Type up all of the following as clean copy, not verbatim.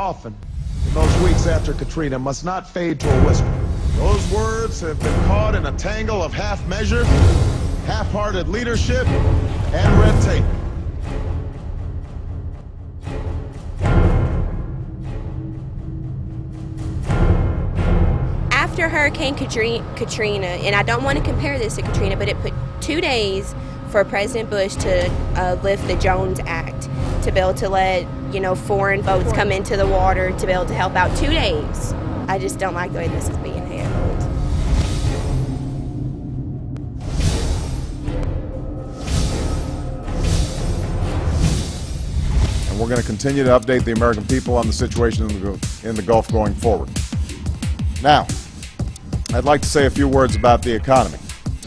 often in those weeks after Katrina must not fade to a whisper. Those words have been caught in a tangle of half measures, half-hearted leadership, and red tape. After Hurricane Katrina, and I don't want to compare this to Katrina, but it put 2 days for President Bush to lift the Jones Act, to be able to let, foreign boats come into the water, to be able to help out. 2 days. I just don't like the way this is being handled. And we're going to continue to update the American people on the situation in the Gulf going forward. Now, I'd like to say a few words about the economy.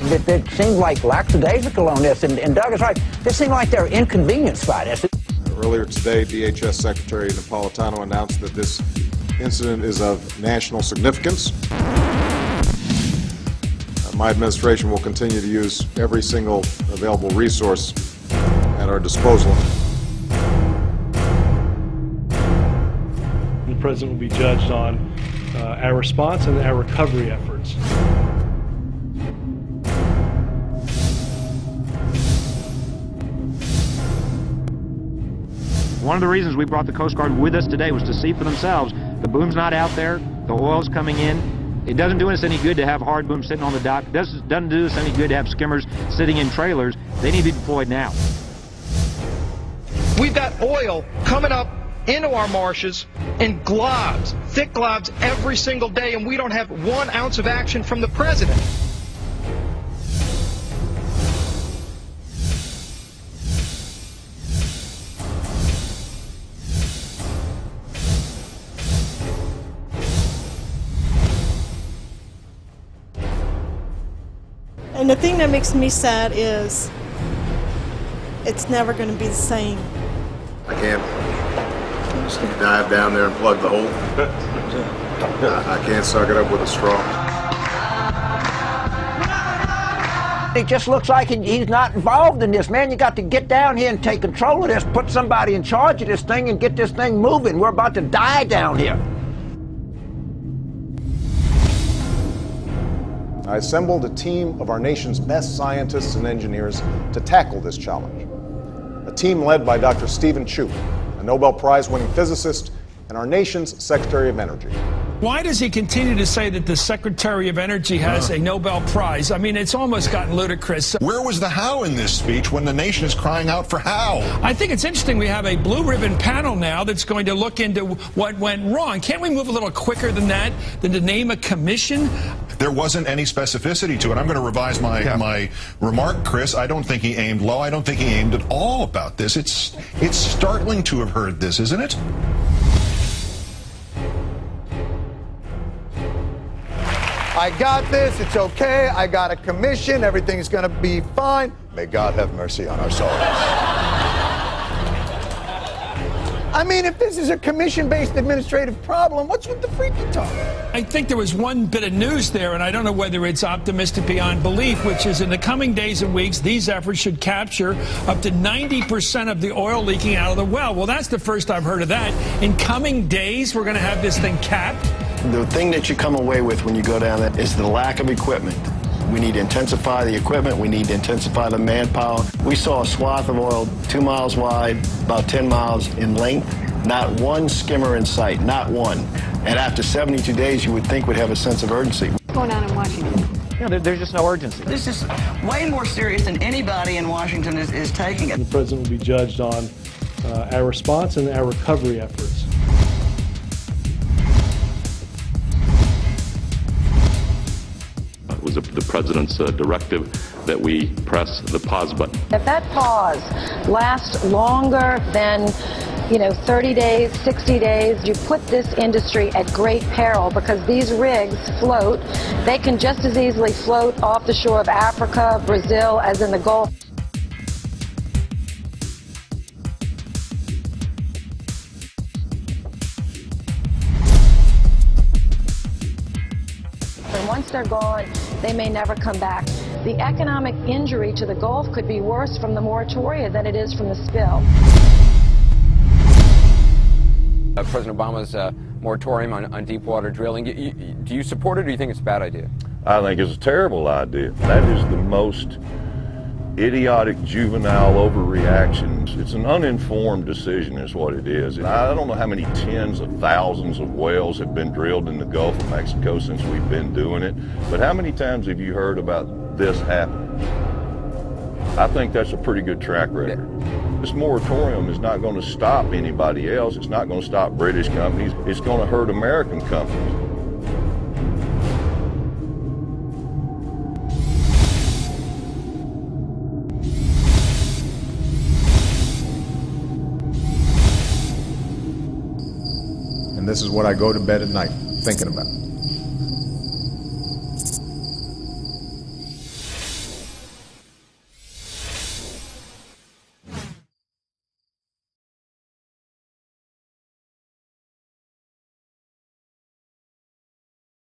It seemed like lackadaisical on this, and Doug is right. This seemed like they're inconvenienced by this. Earlier today, DHS Secretary Napolitano announced that this incident is of national significance. My administration will continue to use every single available resource at our disposal. The President will be judged on our response and our recovery efforts. One of the reasons we brought the Coast Guard with us today was to see for themselves. The boom's not out there, the oil's coming in. It doesn't do us any good to have hard booms sitting on the dock. It doesn't do us any good to have skimmers sitting in trailers. They need to be deployed now. We've got oil coming up into our marshes in globs, thick globs every single day, and we don't have 1 ounce of action from the President. And the thing that makes me sad is it's never going to be the same. I can't just dive down there and plug the hole. I can't suck it up with a straw. It just looks like he's not involved in this, man. You got to get down here and take control of this, put somebody in charge of this thing and get this thing moving. We're about to die down here. I assembled a team of our nation's best scientists and engineers to tackle this challenge. A team led by Dr. Stephen Chu, a Nobel Prize-winning physicist and our nation's Secretary of Energy. Why does he continue to say that the Secretary of Energy has a Nobel Prize? I mean, it's almost gotten ludicrous. Where was the how in this speech when the nation is crying out for how? I think it's interesting we have a blue ribbon panel now that's going to look into what went wrong. Can't we move a little quicker than that, than to name a commission? There wasn't any specificity to it. I'm going to revise my remark, Chris. I don't think he aimed low. I don't think he aimed at all about this. It's startling to have heard this, isn't it? I got this, it's okay, I got a commission, everything's gonna be fine. May God have mercy on our souls. I mean, if this is a commission-based administrative problem, what's with the freaky talk? I think there was one bit of news there, and I don't know whether it's optimistic beyond belief, which is in the coming days and weeks, these efforts should capture up to 90% of the oil leaking out of the well. Well, that's the first I've heard of that. In coming days, we're going to have this thing capped. The thing that you come away with when you go down there is the lack of equipment. We need to intensify the equipment. We need to intensify the manpower. We saw a swath of oil 2 miles wide, about 10 miles in length. Not one skimmer in sight, not one. And after 72 days, you would think we'd have a sense of urgency. What's going on in Washington? You know, there's just no urgency. This is way more serious than anybody in Washington is taking it. The President will be judged on our response and our recovery efforts. It was the President's directive that we press the pause button. If that pause lasts longer than 30 days, 60 days, you put this industry at great peril because these rigs float. They can just as easily float off the shore of Africa, Brazil, as in the Gulf. And once they're gone, they may never come back. The economic injury to the Gulf could be worse from the moratoria than it is from the spill. President Obama's moratorium on deep water drilling. Do you support it, or do you think it's a bad idea? I think it's a terrible idea. That is the most idiotic, juvenile overreactions. It's an uninformed decision is what it is. And I don't know how many tens of thousands of wells have been drilled in the Gulf of Mexico since we've been doing it, but how many times have you heard about this happening? I think that's a pretty good track record. This moratorium is not going to stop anybody else. It's not going to stop British companies. It's going to hurt American companies. And this is what I go to bed at night thinking about.